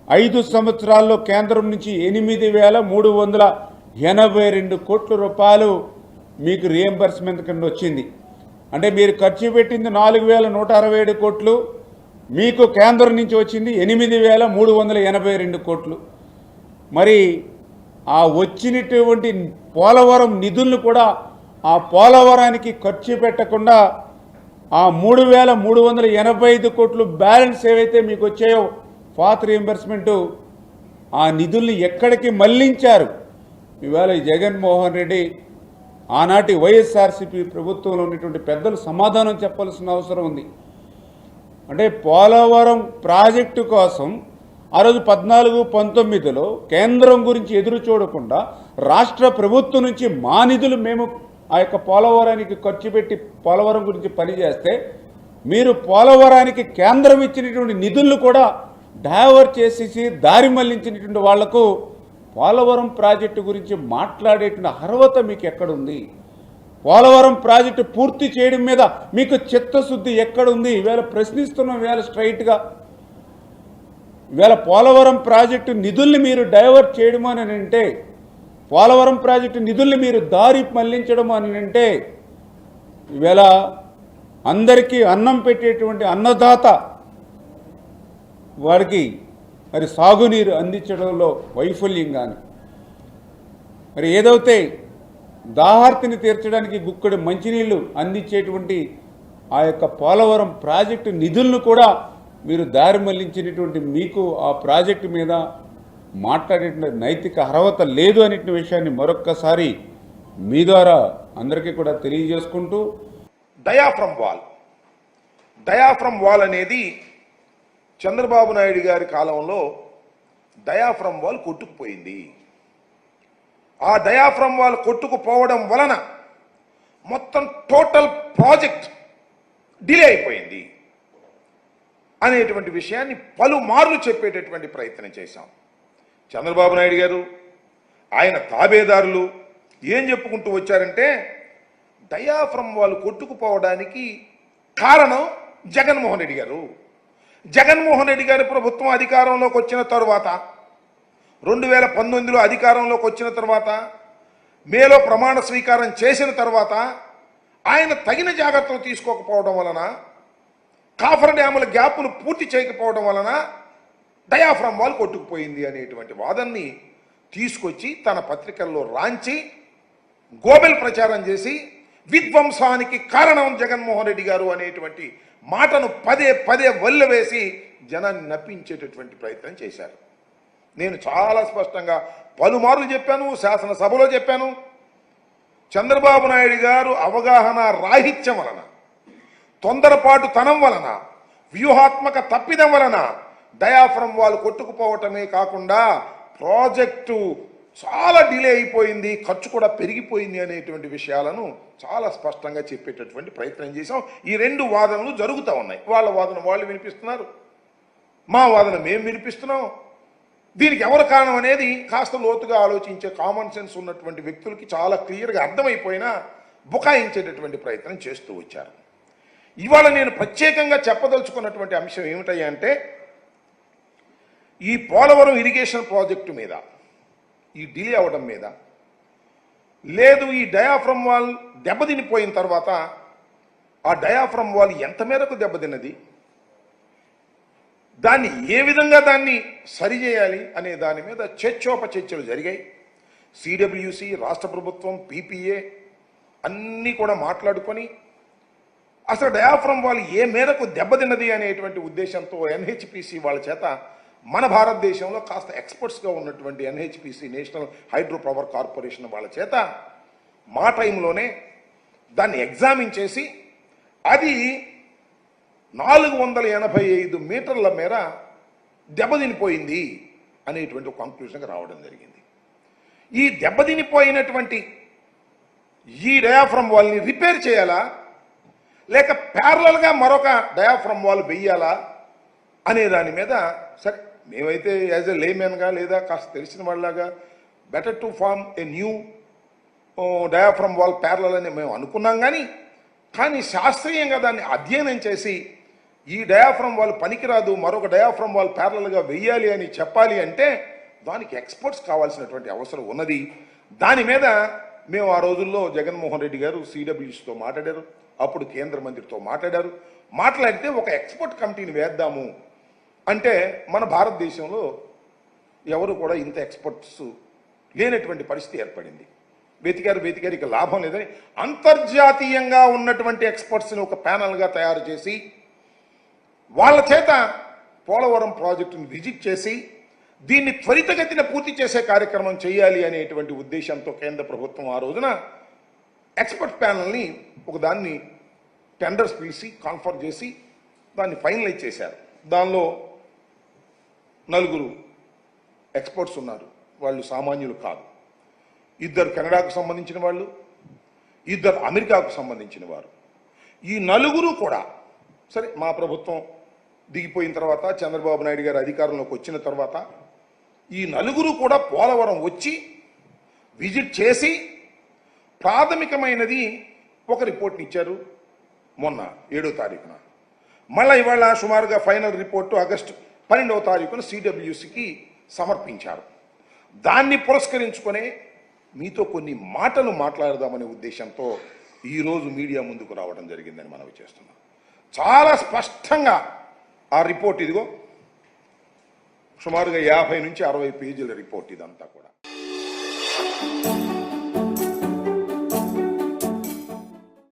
5 సంవత్సరాల్లో కేంద్రం నుంచి 8,382 కోట్ల రూపాయలు మీకు రియంబర్స్మెంట్ కింద వచ్చింది. అంటే మీరు ఖర్చు పెట్టింది 4,167 కోట్లు, మీకు కేంద్రం నుంచి వచ్చింది 8,382 కోట్లు. మరి ఆ వచ్చినటువంటి పోలవరం నిధులను కూడా ఆ పోలవరానికి ఖర్చు పెట్టకుండా ఆ 3,385 కోట్లు బ్యాలెన్స్ ఏవైతే మీకు వచ్చాయో ఫాత్ రియంబర్స్మెంటు, ఆ నిధుల్ని ఎక్కడికి మళ్లించారు? ఇవాళ జగన్మోహన్ రెడ్డి ఆనాటి వైఎస్ఆర్సీపీ ప్రభుత్వంలో ఉన్నటువంటి పెద్దలు సమాధానం చెప్పాల్సిన అవసరం ఉంది. అంటే పోలవరం ప్రాజెక్టు కోసం ఆ రోజు 14-19లో కేంద్రం గురించి ఎదురు చూడకుండా రాష్ట్ర ప్రభుత్వం నుంచి మా నిధులు మేము ఆ యొక్క పోలవరానికి ఖర్చు పెట్టి పోలవరం గురించి పనిచేస్తే, మీరు పోలవరానికి కేంద్రం ఇచ్చినటువంటి నిధులను కూడా డైవర్ట్ చేసేసి దారి మళ్లించినటువంటి వాళ్లకు పోలవరం ప్రాజెక్టు గురించి మాట్లాడేటువంటి అర్హత మీకు ఎక్కడుంది? పోలవరం ప్రాజెక్టు పూర్తి చేయడం మీద మీకు చిత్తశుద్ధి ఎక్కడుంది? ఈవేళ ప్రశ్నిస్తున్నాం. ఈవేళ స్ట్రైట్గా ఈవేళ పోలవరం ప్రాజెక్టు నిధుల్ని మీరు డైవర్ట్ చేయడం అని అంటే, పోలవరం ప్రాజెక్టు నిధుల్ని మీరు దారి మళ్లించడం అని అంటే, ఈవేళ అందరికీ అన్నం పెట్టేటువంటి అన్నదాత వాడికి మరి సాగునీరు అందించడంలో వైఫల్యం కానీ, మరి ఏదైతే దాహార్తిని తీర్చడానికి గుక్కడి మంచినీళ్లు అందించేటువంటి ఆ యొక్క పోలవరం ప్రాజెక్టు నిధులను కూడా మీరు దారి మళ్లించినటువంటి మీకు ఆ ప్రాజెక్టు మీద మాట్లాడేటువంటి నైతిక అర్హత లేదు అనే విషయాన్ని మరొక్కసారి మీ ద్వారా అందరికీ కూడా తెలియజేసుకుంటూ, డయాఫ్రమ్ వాల్ అనేది చంద్రబాబు నాయుడు గారి కాలంలో డయాఫ్రమ్ వాల్ కొట్టుకుపోయింది. ఆ డయాఫ్రమ్ వాల్ కొట్టుకుపోవడం వలన మొత్తం టోటల్ ప్రాజెక్ట్ డిలే అయిపోయింది అనేటువంటి విషయాన్ని పలుమార్లు చెప్పేటటువంటి ప్రయత్నం చేశాం. చంద్రబాబు నాయుడు గారు, ఆయన తాబేదారులు ఏం చెప్పుకుంటూ వచ్చారంటే, డయాఫ్రమ్ వాల్ కొట్టుకుపోవడానికి కారణం జగన్మోహన్ రెడ్డి గారు. జగన్మోహన్ రెడ్డి గారి ప్రభుత్వం అధికారంలోకి వచ్చిన తరువాత 2019లో అధికారంలోకి వచ్చిన తర్వాత, మేలో ప్రమాణ స్వీకారం చేసిన తర్వాత ఆయన తగిన జాగ్రత్తలు తీసుకోకపోవడం వలన, కాఫర్ డ్యాముల గ్యాప్ను పూర్తి చేయకపోవడం వలన డయాఫ్రమ్ వాల్ కొట్టుకుపోయింది అనేటువంటి వాదనని తీసుకొచ్చి తన పత్రికల్లో రాంచి గోబెల్ ప్రచారం చేసి విధ్వంసానికి కారణం జగన్మోహన్ రెడ్డి గారు అనేటువంటి మాటను పదే పదే వల్లవేసి జనాన్ని నప్పించేటటువంటి ప్రయత్నం చేశారు. నేను చాలా స్పష్టంగా పలుమార్లు చెప్పాను, శాసనసభలో చెప్పాను. చంద్రబాబు నాయుడు గారు అవగాహన రాహిత్యం వలన, తొందరపాటు తనం వలన, వ్యూహాత్మక తప్పిదం వలన డయాఫ్రమ్ వాల్ కొట్టుకుపోవటమే కాకుండా ప్రాజెక్టు చాలా డిలే అయిపోయింది, ఖర్చు కూడా పెరిగిపోయింది అనేటువంటి విషయాలను చాలా స్పష్టంగా చెప్పేటటువంటి ప్రయత్నం చేశాం. ఈ రెండు వాదనలు జరుగుతూ ఉన్నాయి. వాళ్ళ వాదన వాళ్ళు వినిపిస్తున్నారు, మా వాదన మేము వినిపిస్తున్నాం. దీనికి ఎవరు కారణం అనేది కాస్త లోతుగా ఆలోచించే కామన్ సెన్స్ ఉన్నటువంటి వ్యక్తులకి చాలా క్లియర్గా అర్థమైపోయినా బుకాయించేటటువంటి ప్రయత్నం చేస్తూ వచ్చారు. ఇవాళ నేను ప్రత్యేకంగా చెప్పదలుచుకున్నటువంటి అంశం ఏమిటయ్యా అంటే, ఈ పోలవరం ఇరిగేషన్ ప్రాజెక్టు మీద ఈ డిలే అవడం మీద, లేదు ఈ డయాఫ్రమ్ వాల్ దెబ్బతినిపోయిన తర్వాత ఆ డయాఫ్రమ్ వాల్ ఎంత మేరకు దెబ్బతిన్నది, దాన్ని ఏ విధంగా దాన్ని సరిచేయాలి అనే దాని మీద చర్చోపచర్చలు జరిగాయి. సిడబ్ల్యూసి, రాష్ట్ర ప్రభుత్వం, పీపీఏ అన్నీ కూడా మాట్లాడుకొని అసలు డయాఫ్రమ్ వాల్ ఏ మేరకు దెబ్బతిన్నది అనేటువంటి ఉద్దేశంతో ఎన్హెచ్పిసి వాళ్ళ చేత, మన భారతదేశంలో కాస్త ఎక్స్పర్ట్స్గా ఉన్నటువంటి NHPC, national hydro power corporation వాళ్ళ చేత మా టైంలోనే దాన్ని ఎగ్జామిన్ చేసి అది 485 మీటర్ల మేర దెబ్బతినిపోయింది అనేటువంటి ఒక కంక్లూషన్కి రావడం జరిగింది. ఈ దెబ్బతినిపోయినటువంటి ఈ డయాఫ్రమ్ వాల్ని రిపేర్ చేయాలా, లేక ప్యారలల్గా మరొక డయాఫ్రమ్ వాల్ వెయ్యాలా అనే దాని మీద, సరే మేమైతే యాజ్ ఎ లేమెన్గా లేదా కాస్త తెలిసిన వాళ్ళలాగా better to form a new diaphragm wall parallel అని మేము అనుకున్నాం. కానీ శాస్త్రీయంగా దాన్ని అధ్యయనం చేసి ఈ డయాఫ్రమ్ వాళ్ళు పనికిరాదు, మరొక డయాఫ్రమ్ వాళ్ళు ప్యారలల్గా వెయ్యాలి అని చెప్పాలి అంటే దానికి ఎక్స్పర్ట్స్ కావాల్సినటువంటి అవసరం ఉన్నది. దాని మీద మేము ఆ రోజుల్లో జగన్మోహన్ రెడ్డి గారు సిడబ్ల్యూసీతో మాట్లాడారు, అప్పుడు కేంద్ర మంత్రితో మాట్లాడారు. మాట్లాడితే ఒక ఎక్స్పర్ట్ కమిటీని వేద్దాము అంటే మన భారతదేశంలో ఎవరు కూడా ఇంత ఎక్స్పర్ట్స్ లేనటువంటి పరిస్థితి ఏర్పడింది. వెతికారు ఇక లాభం లేదని అంతర్జాతీయంగా ఉన్నటువంటి ఎక్స్పర్ట్స్ని ఒక ప్యానల్గా తయారు చేసి వాళ్ళ చేత పోలవరం ప్రాజెక్టును విజిట్ చేసి దీన్ని త్వరితగతిన పూర్తి చేసే కార్యక్రమం చేయాలి అనేటువంటి ఉద్దేశంతో కేంద్ర ప్రభుత్వం ఆ రోజున ఎక్స్పర్ట్ ప్యానల్ని ఒకదాన్ని టెండర్స్ పిలిచి కాన్ఫర్ చేసి దాన్ని ఫైనలైజ్ చేశారు. దానిలో 4 ఎక్స్పర్ట్స్ ఉన్నారు. వాళ్ళు సామాన్యులు కాదు. 2 కెనడాకు సంబంధించిన వాళ్ళు, 2 అమెరికాకు సంబంధించిన వారు. ఈ 4 కూడా సరే మా ప్రభుత్వం దిగిపోయిన తర్వాత చంద్రబాబు నాయుడు గారు అధికారంలోకి వచ్చిన తర్వాత ఈ 4 కూడా పోలవరం వచ్చి విజిట్ చేసి ప్రాథమికమైనది ఒక రిపోర్ట్ని ఇచ్చారు మొన్న 7వ తారీఖున. మళ్ళీ ఇవాళ సుమారుగా ఫైనల్ రిపోర్టు ఆగస్టు 12వ తారీఖున సిడబ్ల్యూసికి సమర్పించారు. దాన్ని పురస్కరించుకొని మీతో కొన్ని మాటలు మాట్లాడదామనే ఉద్దేశంతో ఈరోజు మీడియా ముందుకు రావడం జరిగిందని మనవి చేస్తున్నాం. చాలా స్పష్టంగా ఆ రిపోర్ట్ ఇదిగో సుమారుగా 50 నుంచి 60 పేజీల రిపోర్ట్ ఇదంతా కూడా.